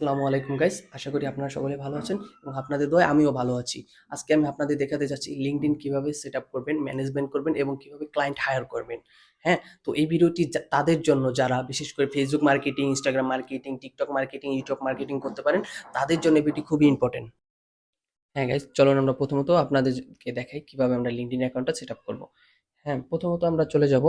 আসসালামু আলাইকুম গাইস। আশা করি আপনারা সকলে ভালো আছেন এবং আপনাদের দোয়ায় আমিও ভালো আছি। আজকে আমি আপনাদের দেখাতে যাচ্ছি LinkedIn কিভাবে সেটআপ করবেন, ম্যানেজমেন্ট করবেন এবং কিভাবে ক্লায়েন্ট হায়ার করবেন। হ্যাঁ? তো এই ভিডিওটি তাদের জন্য যারা বিশেষ করে Facebook marketing, Instagram marketing, TikTok marketing, YouTube marketing করতে পারেন, তাদের জন্য এই ভিডিওটি খুবই ইম্পোর্টেন্ট। হ্যাঁ গাইস, চলুন আমরা প্রথমত আপনাদেরকে দেখাই কিভাবে আমরা LinkedIn অ্যাকাউন্টটা সেটআপ করব। হ্যাঁ, প্রথমত আমরা চলে যাব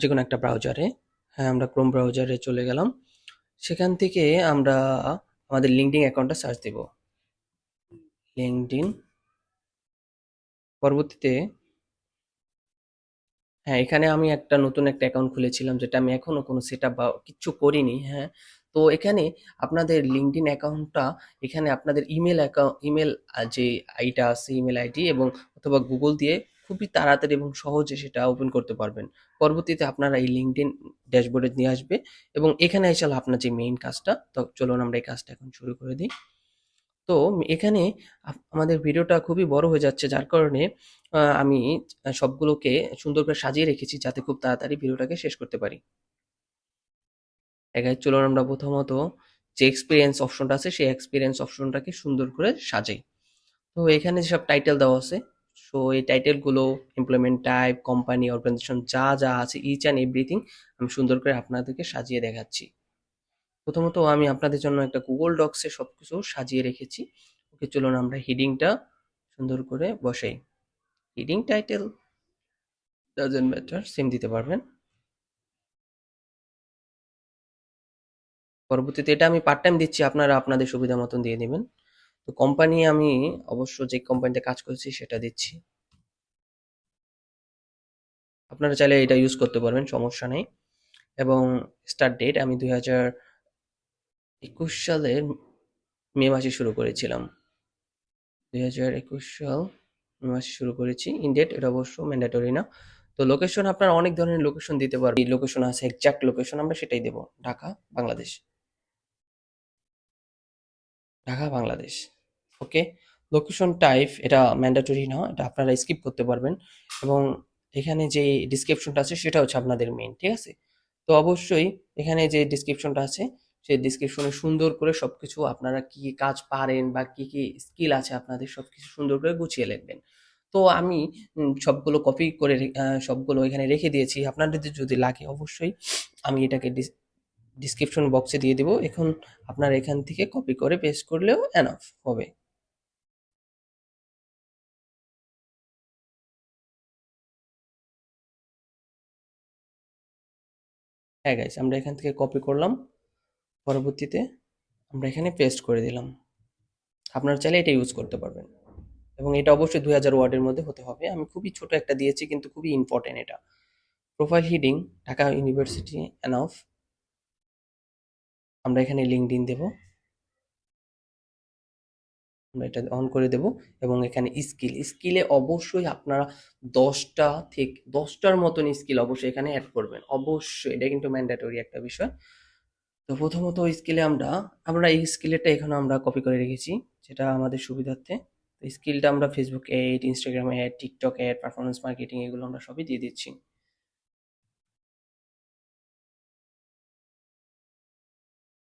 যেকোনো একটা ব্রাউজারে। হ্যাঁ, আমরা Chrome ব্রাউজারে চলে গেলাম। সেখান থেকে আমরা আমাদের লিঙ্কডইন অ্যাকাউন্টটা সার্চ দিব। লিঙ্কডইন পরবর্তীতে হ্যাঁ, এখানে আমি নতুন একটা অ্যাকাউন্ট খুলেছিলাম যেটা আমি এখনো কোনো সেটআপ বা কিচ্ছু করিনি। হ্যাঁ, তো এখানে আপনাদের লিঙ্কডইন অ্যাকাউন্টটা এখানে আপনাদের ইমেল যে আইটা আছে ইমেল আইডি এবং অথবা গুগল দিয়ে খুবই তাড়াতাড়ি এবং সহজে সেটা ওপেন করতে পারবেন। পরবর্তীতে আপনারা এই লিঙ্কডইন ড্যাশবোর্ডে নিয়ে আসবে এবং এখানে এসে হলো আপনার যে মেইন কাজটা। তো চলুন আমরা এই কাজটা এখন শুরু করে দিই। তো এখানে আমাদের ভিডিওটা খুবই বড় হয়ে যাচ্ছে যার কারণে আমি সবগুলোকে সুন্দর করে সাজিয়ে রেখেছি যাতে খুব তাড়াতাড়ি ভিডিওটাকে শেষ করতে পারি। চলুন আমরা প্রথমত যে এক্সপিরিয়েন্স অপশনটা আছে সেই এক্সপিরিয়েন্স অপশনটাকে সুন্দর করে সাজাই। তো এখানে যেসব টাইটেল দেওয়া আছে, সো এই টাইটেলগুলো এমপ্লয়মেন্ট টাইপ, কোম্পানি, অর্গানাইজেশন যা আছে ইচ অ্যান্ড এভরিথিং আমি সুন্দর করে আপনাদেরকে সাজিয়ে দেখাচ্ছি। প্রথমত আমি আপনাদের জন্য একটা গুগল ডক্সে সবকিছু সাজিয়ে রেখেছি। ওকে, চলুন আমরা হেডিংটা সুন্দর করে বসাই। Heading title doesn't matter, same দিতে পারবেন। পরবর্তীতে এটা আমি পার্ট টাইম দিচ্ছি, আপনারা আপনাদের সুবিধা মতন দিয়ে দিবেন। তো কোম্পানি আমি অবশ্য যে কোম্পানিতে কাজ করছি সেটা দিচ্ছি। আপনারা চাইলে এটা ইউজ করতে পারবেন, সমস্যা নেই। এবং স্টার্ট ডেট আমি 2021 সালের মে মাসে শুরু করেছিলাম। 2021 সাল মে মাসে শুরু করেছি। ইনডেট এটা অবশ্য ম্যান্ডেটরি না। তো লোকেশন আপনারা অনেক ধরনের লোকেশন দিতে পারবেন। এই লোকেশন আছে, এক্সাক্ট লোকেশন আমরা সেটাই দেব। ঢাকা, বাংলাদেশ। ঢাকা, বাংলাদেশ। ওকে? লোকেশন টাইপ এটা ম্যান্ডেটরি না। এটা আপনারা স্কিপ করতে পারবেন এবং এখানে যে ডেসক্রিপশনটা আছে সেটা হচ্ছে আপনাদের মেইন, ঠিক আছে? তো অবশ্যই এখানে যে ডেসক্রিপশনটা আছে সেই ডেসক্রিপশনে সুন্দর করে সবকিছু আপনারা কি কি কাজ পারেন বা কি স্কিল আছে আপনাদের সবকিছু সুন্দর করে গুছিয়ে লিখবেন। তো আমি সবগুলো কপি করে সবগুলো এখানে রেখে দিয়েছি। আপনাদের যদি লাগে অবশ্যই আমি এটাকে ডিসক্রিপশন বক্সে দিয়ে দিব। এখন আপনারা এখান থেকে কপি করে পেস্ট করলেও এনাফ হবে। হ্যাঁ গাইস, আমরা এখান থেকে কপি করলাম। পরবর্তীতে আমরা এখানে পেস্ট করে দিলাম। আপনারা চাইলে এটা ইউজ করতে পারবেন এবং এটা অবশ্যই 2000 ওয়ার্ডের মধ্যে হতে হবে। আমি খুবই ছোট একটা দিয়েছি কিন্তু খুবই ইম্পর্টেন্ট এটা। Profile heading Dhaka university enough. আমরা এখানে লিঙ্কডইন দেব। আমরা এটা অন করে দেব এবং এখানে স্কিলে অবশ্যই আপনারা 10টার মতন স্কিল অবশ্যই এখানে অ্যাড করবেন। অবশ্যই এটা কিন্তু ম্যান্ডেটরি একটা বিষয়। তো প্রথমত স্কিলে আমরা এই স্কিলেরটা এখানে আমরা কপি করে রেখেছি যেটা আমাদের সুবিধার্থে। তো স্কিলটা আমরা Facebook ad, Instagram ad, TikTok ad, performance marketing এগুলো আমরা সবই দিয়ে দিচ্ছি।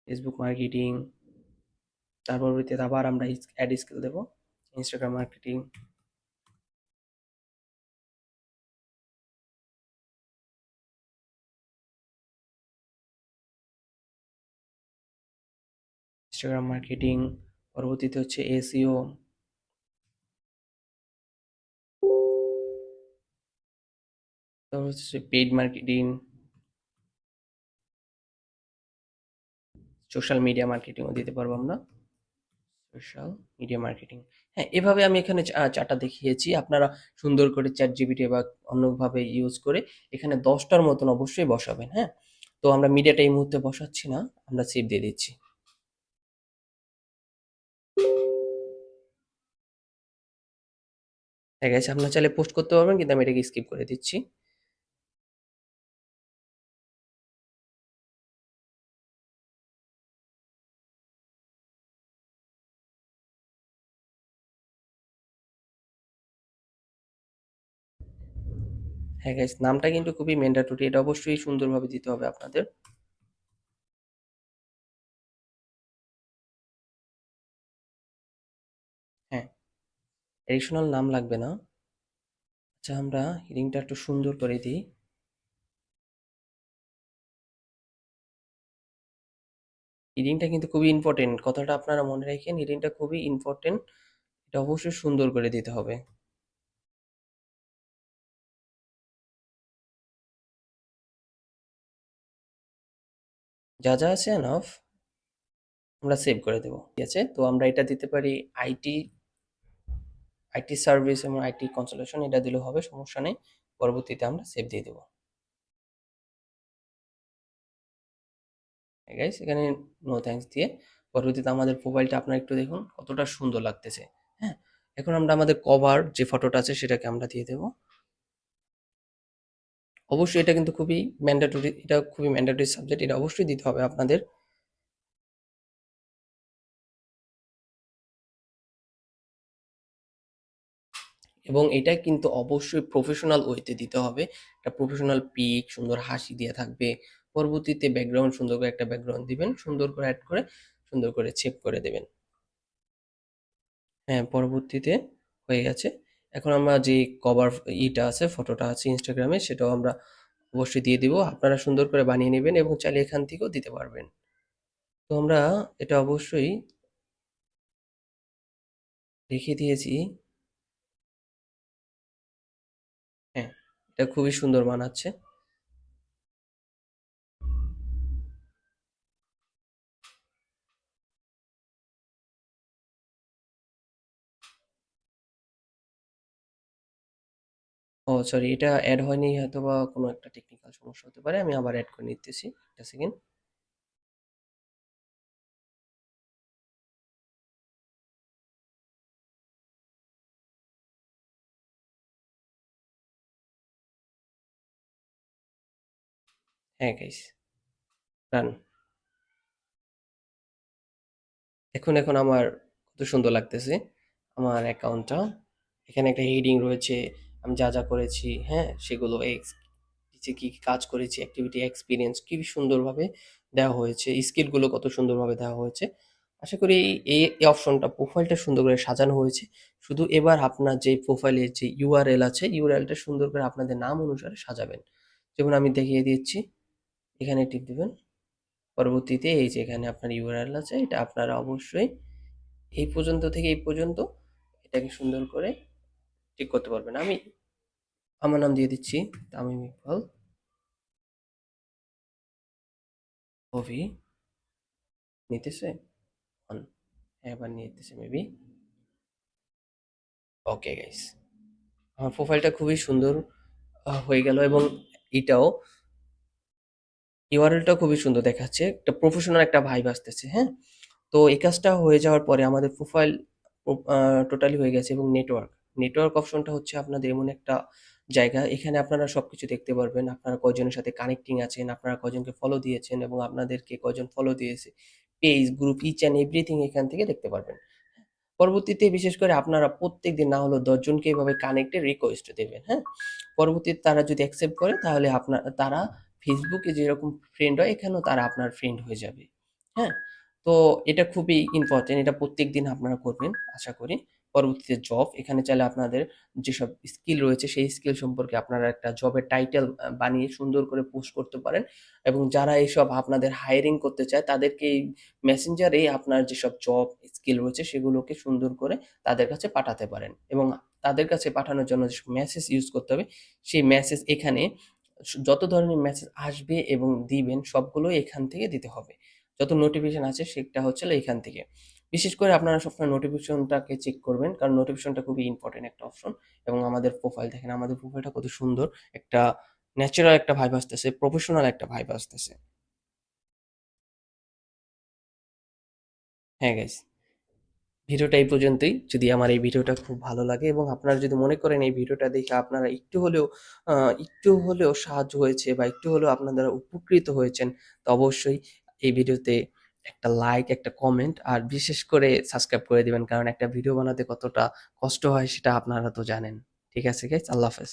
ফেসবুক মার্কেটিং, তার পরবর্তীতে আবার আমরা অ্যাড স্কিল দেবো। ইনস্টাগ্রাম মার্কেটিং, পরবর্তীতে হচ্ছে এসইও, তারপর হচ্ছে পেইড মার্কেটিং, সোশ্যাল মিডিয়া মার্কেটিংও দিতে পারবো আমরা। সোশ্যাল মিডিয়া মার্কেটিং, হ্যাঁ, এভাবে আমি এখানে চারটা দেখিয়েছি। আপনারা সুন্দর করে চ্যাট জিপিটি বা অন্যভাবে ইউজ করে এখানে 10টার মতন অবশ্যই বসাবেন। হ্যাঁ, তো আমরা মিডিয়াটা এই মুহূর্তে বসাচ্ছি না, আমরা সেভ দিয়ে দিচ্ছি। ঠিক আছে, আপনারা চাইলে পোস্ট করতে পারবেন কিন্তু আমি এটাকে স্কিপ করে দিচ্ছি। হ্যাঁ গাইস, নামটা কিন্তু খুবই ম্যান্ডেটরি, এটা অবশ্যই সুন্দরভাবে দিতে হবে আপনাদের। ট্র্যাডিশনাল নাম লাগবে না। আচ্ছা, আমরা হেডিংটা একটু সুন্দর করে দিই। হেডিংটা কিন্তু খুবই ইম্পর্টেন্ট, কথাটা আপনারা মনে রাখেন, হেডিংটা খুবই ইম্পর্টেন্ট। এটা অবশ্যই সুন্দর করে দিতে হবে। যা যা আছে এনাফ, আমরা সেভ করে দেবো, ঠিক আছে। তো আমরা এটা দিতে পারি আইটি, আইটি সার্ভিস এবং আইটি কনসালটেশন, এটা দিলেও হবে, সমস্যা নেই। পরবর্তীতে আমরা সেভ দিয়ে দেবো। গাইস, এখানে নো থ্যাঙ্কস দিয়ে পরবর্তীতে আমাদের প্রোফাইলটা আপনারা একটু দেখুন কতটা সুন্দর লাগতেছে। হ্যাঁ, এখন আমরা আমাদের কভার যে ফটোটা আছে সেটাকে আমরা দিয়ে দেবো। অবশ্যই এটা কিন্তু খুবই ম্যান্ডেটরি, এটা খুবই ম্যান্ডেটরি সাবজেক্ট, এটা অবশ্যই দিতে হবে আপনাদের। এবং এটা কিন্তু অবশ্যই প্রফেশনাল ওয়েতে দিতে হবে। একটা প্রফেশনাল পিক, সুন্দর হাসি দিয়ে থাকবে। পরবর্তীতে ব্যাকগ্রাউন্ড সুন্দর করে একটা ব্যাকগ্রাউন্ড দিবেন, সুন্দর করে অ্যাড করে সুন্দর করে সেভ করে দেবেন। হ্যাঁ, পরবর্তীতে হয়ে গেছে। এখন আমরা যে কভার ইটা আছে, ফটোটা আছে ইনস্টাগ্রামে, সেটাও আমরা অবশ্যই দিয়ে দিব। আপনারা সুন্দর করে বানিয়ে নেবেন এবং চাইলে এখান থেকেও দিতে পারবেন। তো আমরা এটা অবশ্যই রেখে দিয়েছি। হ্যাঁ, এটা খুবই সুন্দর মানাচ্ছে। ও সরি, এটা অ্যাড হয়নি, হয়তোবা কোনো একটা টেকনিক্যাল সমস্যা হতে পারে। আমি আবার অ্যাড করে নিতেছি, একটা সেকেন্ড। হ্যাঁ গাইস, রান। এখন আমার কত সুন্দর লাগতেছে আমার অ্যাকাউন্টটা। এখানে একটা হেডিং রয়েছে, আমি যা যা করেছি, হ্যাঁ, সেগুলো নিচে কি কি কাজ করেছি, অ্যাক্টিভিটি এক্সপিরিয়েন্স কি সুন্দরভাবে দেওয়া হয়েছে, স্কিলগুলো কত সুন্দরভাবে দেওয়া হয়েছে। আশা করি এই অপশনটা, প্রোফাইলটা সুন্দর করে সাজানো হয়েছে। শুধু এবার আপনার যে প্রোফাইলের যে ইউআরএল আছে, ইউআরএলটা সুন্দর করে আপনাদের নাম অনুসারে সাজাবেন। যেমন আমি দেখিয়ে দিচ্ছি, এখানে টিপ দিবেন। পরবর্তীতে এই যে এখানে আপনার ইউআরএল আছে, এটা আপনারা অবশ্যই এই পর্যন্ত থেকে এই পর্যন্ত এটাকে সুন্দর করে ঠিক করতে পারবেন। আমি আমার নাম দিয়ে দিচ্ছি তামিম ইকবাল অভি। নিতেছে অন, এবার নিতেছে মেবি। ওকে গাইস, আমার প্রোফাইলটা খুবই সুন্দর হয়ে গেল, এবং এটাও ইউআরএলটা খুবই সুন্দর দেখাচ্ছে, একটা প্রফেশনাল একটা ভাইব আসতেছে। হ্যাঁ, তো এই কাজটা হয়ে যাওয়ার পরে আমাদের প্রোফাইল টোটালি হয়ে গেছে। এবং নেটওয়ার্ক, নেটওয়ার্ক অপশনটা হচ্ছে আপনাদের এমন একটা জায়গা, এখানে আপনারা সবকিছু দেখতে পারবেন। আপনারা কয়জনের সাথে কানেক্টিং আছেন, আপনারা কয়জনকে ফলো দিয়েছেন এবং আপনাদেরকে কয়জন ফলো দিয়েছে, page, group, each and everything এখান থেকে দেখতে পারবেন। পরবর্তীতে বিশেষ করে আপনারা প্রত্যেকদিন না হলেও ১০ জনকে এভাবে কানেক্টের রিকোয়েস্ট দেবেন। হ্যাঁ, পরবর্তীতে তারা যদি অ্যাকসেপ্ট করে তাহলে তারা ফেসবুকে যেরকম ফ্রেন্ড হয় এখানেও তারা আপনার ফ্রেন্ড হয়ে যাবে। হ্যাঁ, তো এটা খুবই ইম্পর্টেন্ট, এটা প্রত্যেকদিন আপনারা করবেন আশা করি। পরবর্তীতে জব, এখানে চাইলে আপনাদের যেসব স্কিল রয়েছে সেই স্কিল সম্পর্কে আপনারা একটা জবের টাইটেল বানিয়ে সুন্দর করে পোস্ট করতে পারেন। এবং যারা এইসব আপনাদের হায়ারিং করতে চায় তাদেরকে এই মেসেঞ্জারে আপনার যেসব জব স্কিল রয়েছে সেগুলোকে সুন্দর করে তাদের কাছে পাঠাতে পারেন। এবং তাদের কাছে পাঠানোর জন্য যেসব মেসেজ ইউজ করতে হবে, সেই মেসেজ এখানে যত ধরনের মেসেজ আসবে এবং দিবেন সবগুলোই এখান থেকে দিতে হবে। যত নোটিফিকেশন আছে সেটা হচ্ছে এখান থেকে। বিশেষ করে আপনারা সবসময় নোটিফিকেশনটাকে চেক করবেন, কারণ নোটিফিকেশনটা খুবই ইম্পর্টেন্ট একটা অপশন। এবং আমাদের প্রোফাইল দেখেন, আমাদের প্রোফাইলটা কত সুন্দর, একটা ন্যাচারাল একটা ভাইব আসতেছে, প্রফেশনাল একটা ভাইব আসতেছে। হ্যাঁ গাইস, ভিডিওটা এই পর্যন্তই। যদি আমার এই ভিডিওটা খুব ভালো লাগে এবং আপনারা যদি মনে করেন এই ভিডিওটা দেখে আপনারা একটু হলেও সাহায্য হয়েছে বা একটু হলেও আপনারা উপকৃত হয়েছেন, তো অবশ্যই এই ভিডিওতে একটা লাইক, একটা কমেন্ট আর বিশেষ করে সাবস্ক্রাইব করে দিবেন, কারণ একটা ভিডিও বানাতে কতটা কষ্ট হয় সেটা আপনারা তো জানেন। ঠিক আছে গাইস, আল্লাহ হাফেজ।